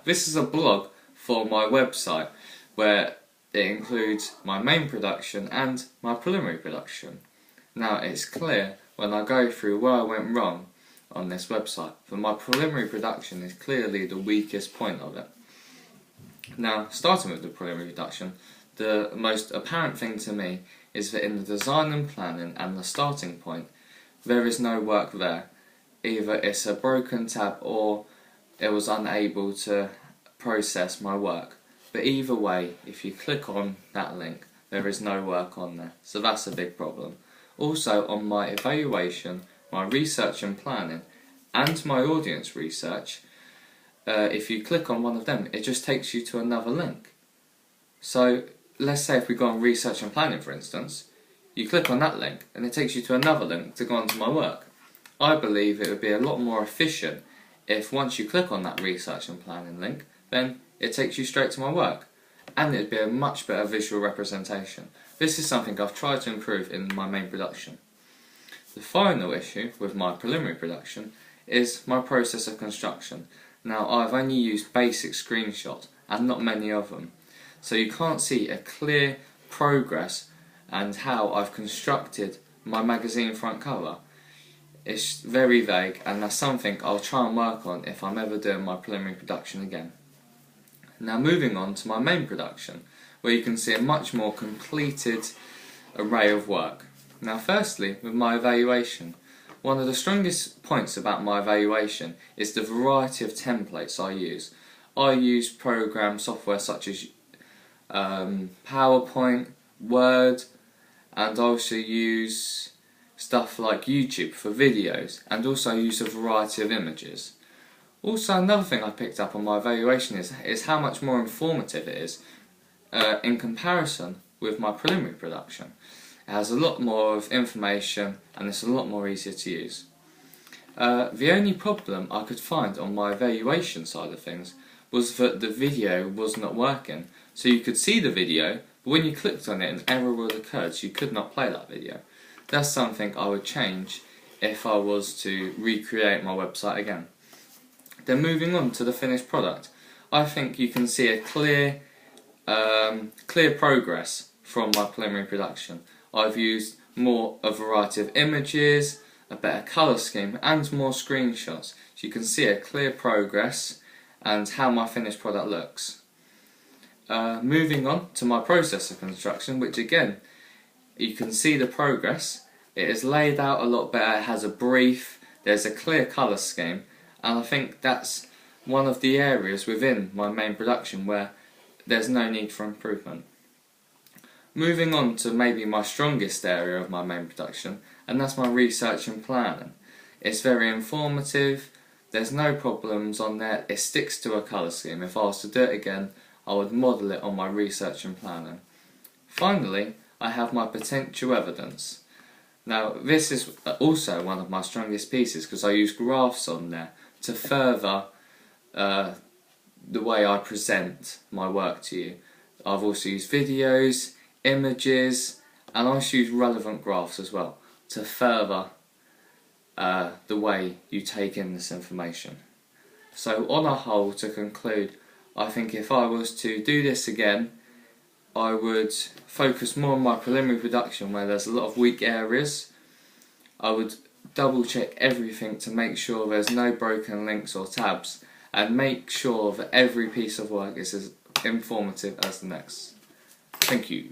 This is a blog for my website where it includes my main production and my preliminary production. Now it's clear when I go through where I went wrong on this website, but my preliminary production is clearly the weakest point of it. Now, starting with the preliminary production, the most apparent thing to me is that in the design and planning and the starting point, there is no work there. Either it's a broken tab or it was unable to process my work. But either way, if you click on that link, there is no work on there. So that's a big problem. Also, on my evaluation, my research and planning, and my audience research, if you click on one of them, it just takes you to another link. So let's say if we go on research and planning, for instance, you click on that link and it takes you to another link to go onto my work. I believe it would be a lot more efficient if once you click on that research and planning link, then it takes you straight to my work, and it'd be a much better visual representation. This is something I've tried to improve in my main production. The final issue with my preliminary production is my process of construction. Now, I've only used basic screenshots and not many of them, so you can't see a clear progress and how I've constructed my magazine front cover. It's very vague, and that's something I'll try and work on if I'm ever doing my preliminary production again. Now, moving on to my main production, where you can see a much more completed array of work. Now, firstly, with my evaluation, one of the strongest points about my evaluation is the variety of templates I use. I use program software such as PowerPoint, Word, and I also use stuff like YouTube for videos, and also use a variety of images. Also, another thing I picked up on my evaluation is how much more informative it is in comparison with my preliminary production. It has a lot more of information and it's a lot more easier to use. The only problem I could find on my evaluation side of things was that the video was not working. So you could see the video, but when you clicked on it an error would occur, so you could not play that video. That's something I would change if I was to recreate my website again. Then moving on to the finished product, I think you can see a clear progress from my preliminary production. I've used a variety of images, a better colour scheme, and more screenshots, so you can see a clear progress and how my finished product looks. Moving on to my process of construction, which again, you can see the progress. It is laid out a lot better, it has a brief, there's a clear colour scheme, and I think that's one of the areas within my main production where there's no need for improvement. Moving on to maybe my strongest area of my main production, and that's my research and planning. It's very informative, there's no problems on there, it sticks to a colour scheme. If I was to do it again, I would model it on my research and planning. Finally, I have my potential evidence. Now, this is also one of my strongest pieces because I use graphs on there to further the way I present my work to you. I've also used videos, images, and I also use relevant graphs as well to further the way you take in this information. So on a whole, to conclude, I think if I was to do this again, I would focus more on my preliminary production where there's a lot of weak areas. I would double check everything to make sure there's no broken links or tabs, and make sure that every piece of work is as informative as the next. Thank you.